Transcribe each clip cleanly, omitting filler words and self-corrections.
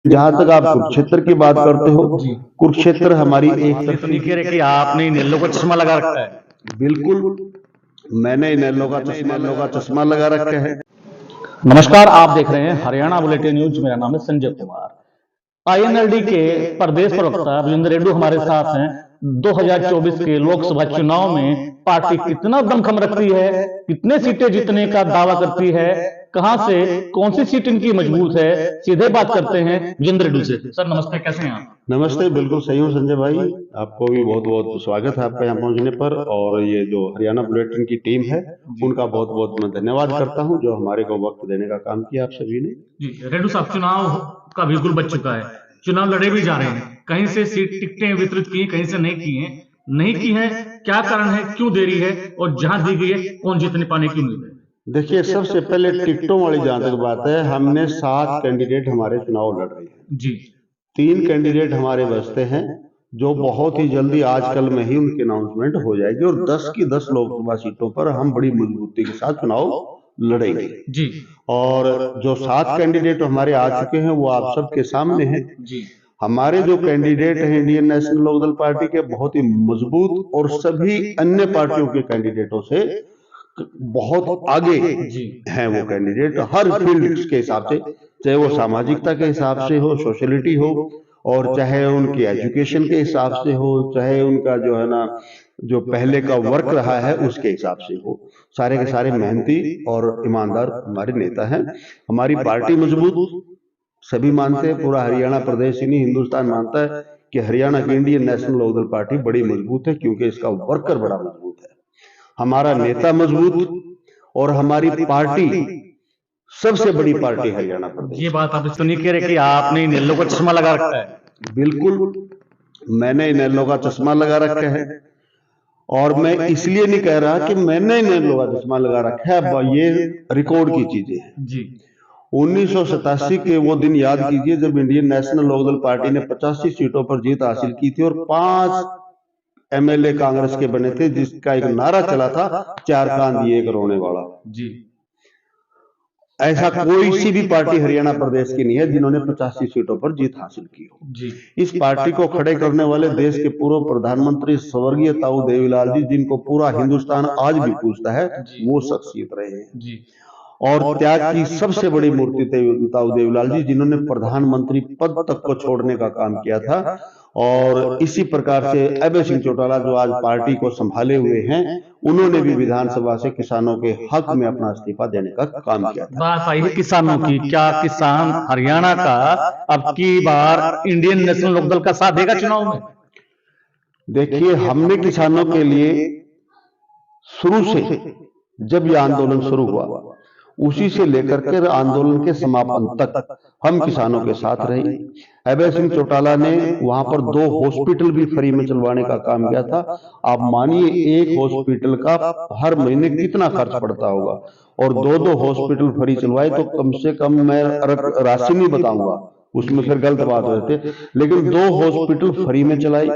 जहां तक आप कुरुक्षेत्र की बात करते हो, कुरुक्षेत्र हमारी एक तो नहीं कह रहे कि आपने नीलो का चश्मा लगा रखा है। बिल्कुल मैंने इनेलो का चश्मा लगा रखा है। नमस्कार, आप देख रहे हैं हरियाणा बुलेटिन न्यूज। मेरा नाम है संजय कुमार। आईएनएलडी के प्रदेश प्रवक्ता विजेंद्र रेड्डी हमारे साथ हैं। 2024 के लोकसभा चुनाव में पार्टी कितना दमखम रखती है, कितने सीटें जीतने का दावा करती है, कहां से कौन सी सीट इनकी मजबूत है, सीधे बात करते हैं विजेंद्र रेड्डी से। सर नमस्ते, कैसे हैं आप? नमस्ते, बिल्कुल सही हूँ संजय भाई। आपको भी बहुत बहुत स्वागत है आपका यहाँ पहुँचने पर। और ये जो हरियाणा बुलेटिन की टीम है उनका बहुत बहुत मैं धन्यवाद करता हूँ जो हमारे को वक्त देने का काम किया आप सभी ने। जी रेड्डी साहब, चुनाव का बिल्कुल बच चुका है, चुनाव लड़े भी जा रहे हैं, कहीं से सीट टिकटें वितरित की, कहीं से नहीं की हैं, नहीं की है, क्या कारण है, क्यों देरी है, और जहां दी गई है कौन जीतने पाने की उम्मीद है? देखिए, सबसे पहले टिकटों वाली जहां तक बात है, हमने 7 कैंडिडेट हमारे चुनाव लड़ रहे हैं जी। 3 कैंडिडेट हमारे बचते हैं जो बहुत ही जल्दी आजकल में ही उनकी अनाउंसमेंट हो जाएगी और 10 की 10 लोकसभा सीटों पर हम बड़ी मजबूती के साथ चुनाव लड़ेंगे जी। और जो 7 कैंडिडेट हमारे आ चुके हैं वो आप सबके सामने हैं जी। हमारे जो कैंडिडेट हैं इंडियन नेशनल लोकदल पार्टी के बहुत ही मजबूत और सभी अन्य पार्टियों के कैंडिडेटों से बहुत आगे हैं वो कैंडिडेट हर फील्ड के हिसाब से, चाहे वो सामाजिकता के हिसाब से हो, सोशलिटी हो, और चाहे उनकी एजुकेशन के हिसाब से हो, चाहे उनका जो है ना जो पहले का वर्क रहा है उसके हिसाब से हो। सारे के सारे मेहनती और ईमानदार हमारे नेता हैं। हमारी पार्टी मजबूत सभी मानते हैं, पूरा हरियाणा प्रदेश ही नहीं हिंदुस्तान मानता है कि हरियाणा की इंडियन नेशनल लोकदल पार्टी बड़ी मजबूत है क्योंकि इसका वर्कर बड़ा मजबूत है, हमारा नेता मजबूत और हमारी पार्टी सबसे बड़ी पार्टी हरियाणा प्रदेश। ये बात आप तो नहीं कह रहे कि आपने नीलो का चश्मा लगा रखा है? बिल्कुल मैंने इनेलो का चश्मा लगा रखा है और मैं इसलिए नहीं कह रहा कि मैंने इनेलो का चश्मा लगा रखा है, ये रिकॉर्ड की चीजें हैं जी। 1987 के वो दिन याद कीजिए जब इंडियन नेशनल लोकदल पार्टी ने 85 सीटों पर जीत हासिल की थी और 5 एमएलए कांग्रेस के बने थे, जिसका एक नारा चला था 4 कान दिए एक रोने वाला जी। ऐसा कोई सी भी पार्टी हरियाणा प्रदेश की नहीं है जिन्होंने 85 सीटों पर जीत हासिल की हो जी। इस पार्टी को खड़े करने वाले देश के पूर्व प्रधानमंत्री स्वर्गीय ताऊ देवीलाल जी, जिनको पूरा हिंदुस्तान आज भी पूछता है, वो शख्सियत रहे हैं जी। और त्याग की सबसे बड़ी मूर्ति ताऊ देवीलाल जी, जिन्होंने प्रधानमंत्री पद तक को छोड़ने का काम किया था। और इसी प्रकार से अभय सिंह चौटाला जो आज पार्टी को संभाले हुए हैं, उन्होंने भी विधानसभा से किसानों के हक में अपना इस्तीफा देने का काम किया था। बात आई है किसानों की, क्या किसान हरियाणा का अब की बार इंडियन नेशनल लोकदल का साथ देगा चुनाव में? देखिए, हमने किसानों के लिए शुरू से जब यह आंदोलन शुरू हुआ उसी से लेकर के आंदोलन के समापन तक हम किसानों के साथ रहे। अभय सिंह चौटाला ने वहां पर 2 हॉस्पिटल भी फ्री में चलवाने का काम किया था। आप मानिए एक हॉस्पिटल का हर महीने कितना खर्च पड़ता होगा, और 2-2 हॉस्पिटल फ्री चलवाए तो कम से कम मैं राशि नहीं बताऊंगा, उसमें फिर गलत बात हो जाती, लेकिन 2 हॉस्पिटल फ्री में चलाई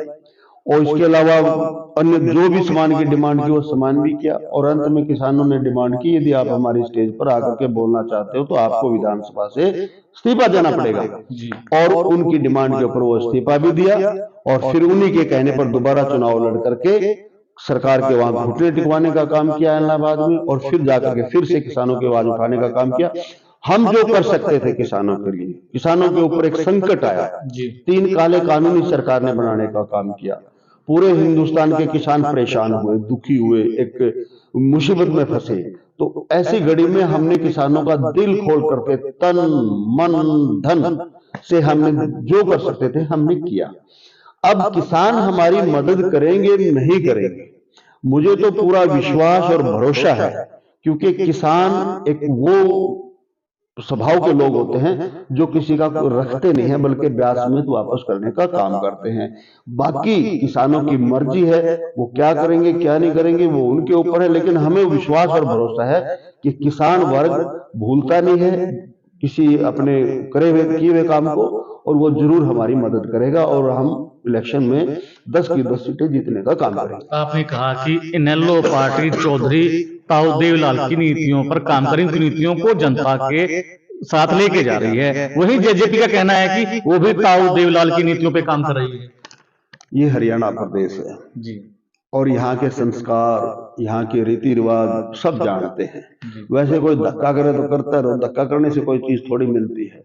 और इसके अलावा अन्य जो भी सामान की डिमांड की वो सामान भी किया। और अंत में किसानों ने डिमांड की, यदि आप हमारी स्टेज पर आकर के बोलना चाहते हो तो आपको विधानसभा से इस्तीफा देना पड़ेगा जी। और उनकी डिमांड के ऊपर वो इस्तीफा भी दिया और फिर उन्हीं के कहने पर दोबारा चुनाव लड़ करके सरकार के वहां घुटने टिकवाने का काम किया इलाहाबाद में, और फिर जाकर के फिर से किसानों की आवाज उठाने का काम किया। हम जो कर सकते थे किसानों के लिए, किसानों के ऊपर एक संकट आया, 3 काले कानून इस सरकार ने बनाने का काम किया। पूरे हिंदुस्तान के किसान परेशान हुए, दुखी हुए, एक मुसीबत में फंसे। तो ऐसी घड़ी में हमने किसानों का दिल खोल करके तन मन धन से हमने जो कर सकते थे हमने किया। अब किसान हमारी मदद करेंगे नहीं करेंगे, मुझे तो पूरा विश्वास और भरोसा है, क्योंकि किसान एक वो स्वभाव के लोग होते हैं जो किसी का रखते नहीं है बल्कि ब्याज समेत वापस करने का काम करते हैं। बाकी किसानों की मर्जी है, वो क्या करेंगे क्या नहीं करेंगे वो उनके ऊपर है, लेकिन हमें विश्वास और भरोसा है कि किसान वर्ग भूलता नहीं है किसी अपने करे हुए किए हुए काम को, और वो जरूर हमारी मदद करेगा और हम इलेक्शन में 10 की 10 सीटें जीतने का काम करेंगे। आपने कहा कि इनेलो पार्टी चौधरी ताऊ देवीलाल की नीतियों पर काम करें, नीतियों को जनता के साथ लेके जा रही है। वहीं जेजेपी का कहना है कि वो भी ताऊ देवीलाल की नीतियों पे काम कर रही है। ये हरियाणा प्रदेश है जी और यहाँ के संस्कार, यहाँ के रीति रिवाज सब जानते हैं। वैसे कोई धक्का करे तो करता रहो, धक्का करने से कोई चीज थोड़ी मिलती है।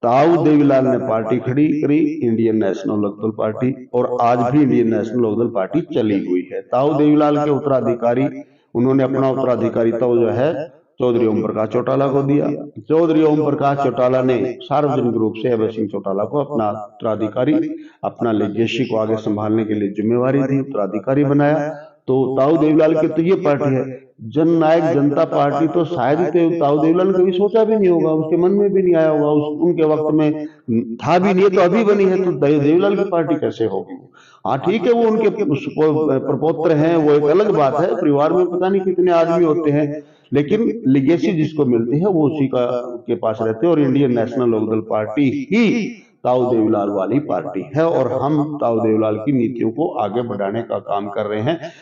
ताऊ देवीलाल ने पार्टी खड़ी करी, इंडियन नेशनल लोकदल पार्टी, और आज भी इंडियन नेशनल लोकदल पार्टी चली हुई है। ताऊ देवीलाल के उत्तराधिकारी, उन्होंने अपना उत्तराधिकारी तो जो है चौधरी ओम प्रकाश चौटाला को दिया। चौधरी ओम प्रकाश चौटाला ने सार्वजनिक रूप से अभय सिंह चौटाला को अपना उत्तराधिकारी, अपना लेगेसी को आगे संभालने के लिए जिम्मेवारी दी, उत्तराधिकारी बनाया। तो ताऊ देवीलाल की तो ये पार्टी है। जननायक जनता पार्टी तो शायद ताऊ देवीलाल ने कभी सोचा भी नहीं होगा, उसके मन में भी नहीं आया होगा, उनके वक्त में था भी नहीं, तो अभी बनी है, तो देवीलाल की पार्टी कैसे होगी? हाँ ठीक है, वो उनके प्रपौत्र हैं, वो एक अलग बात है, परिवार में पता नहीं कितने आदमी होते हैं, लेकिन लिगेसी जिसको मिलती है वो उसी का के पास रहते हैं। और इंडियन नेशनल लोकदल पार्टी ही ताऊ देवीलाल वाली पार्टी है और हम ताऊ देवीलाल की नीतियों को आगे बढ़ाने का काम कर रहे हैं।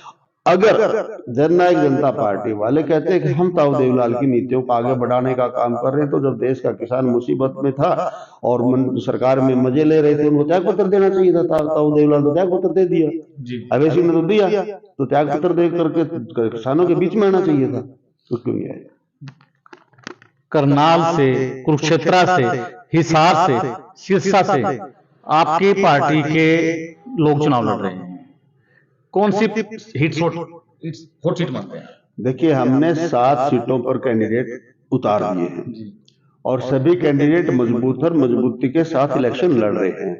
अगर जननायक जनता पार्टी वाले कहते हैं कि हम ताऊ देवीलाल की नीतियों को आगे बढ़ाने का काम कर रहे हैं, तो जब देश का किसान मुसीबत में था और सरकार में मजे ले रहे थे, उनको त्याग पत्र देना चाहिए था। ताऊ देवीलाल तो त्याग पत्र दे दिया, अभय सिंह ने तो दिया, तो त्याग पत्र दे करके किसानों के बीच में आना चाहिए था, तो क्यों नहीं आया? करनाल से, कुरुक्षेत्र से, हिसार से, सिरसा से आपकी पार्टी के लोग चुनाव लड़ रहे हैं। कौन सी हॉट सीट मानते हैं? देखिए, हमने 7 सीटों पर कैंडिडेट उतार दिए हैं और सभी कैंडिडेट मजबूत और मजबूती के साथ इलेक्शन लड़ रहे हैं।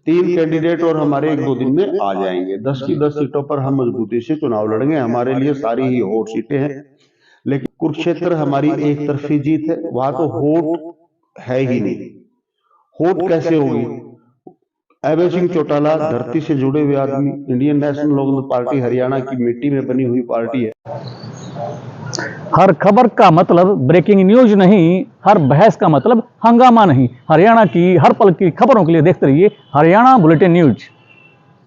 3 कैंडिडेट और हमारे 1-2 दिन में आ जाएंगे। 10 की 10 सीटों पर हम मजबूती से चुनाव लड़ेंगे। हमारे लिए सारी ही हॉट सीटें हैं, लेकिन कुरुक्षेत्र हमारी एक तरफी जीत है, वहां तो होट है ही नहीं। होट कैसे होगी? अभय सिंह चौटाला धरती से जुड़े हुए आदमी, Indian national Lokdal party Haryana की मिट्टी में बनी हुई पार्टी है। हर खबर का मतलब ब्रेकिंग न्यूज नहीं, हर बहस का मतलब हंगामा नहीं। हरियाणा की हर पल की खबरों के लिए देखते रहिए हरियाणा बुलेटिन न्यूज।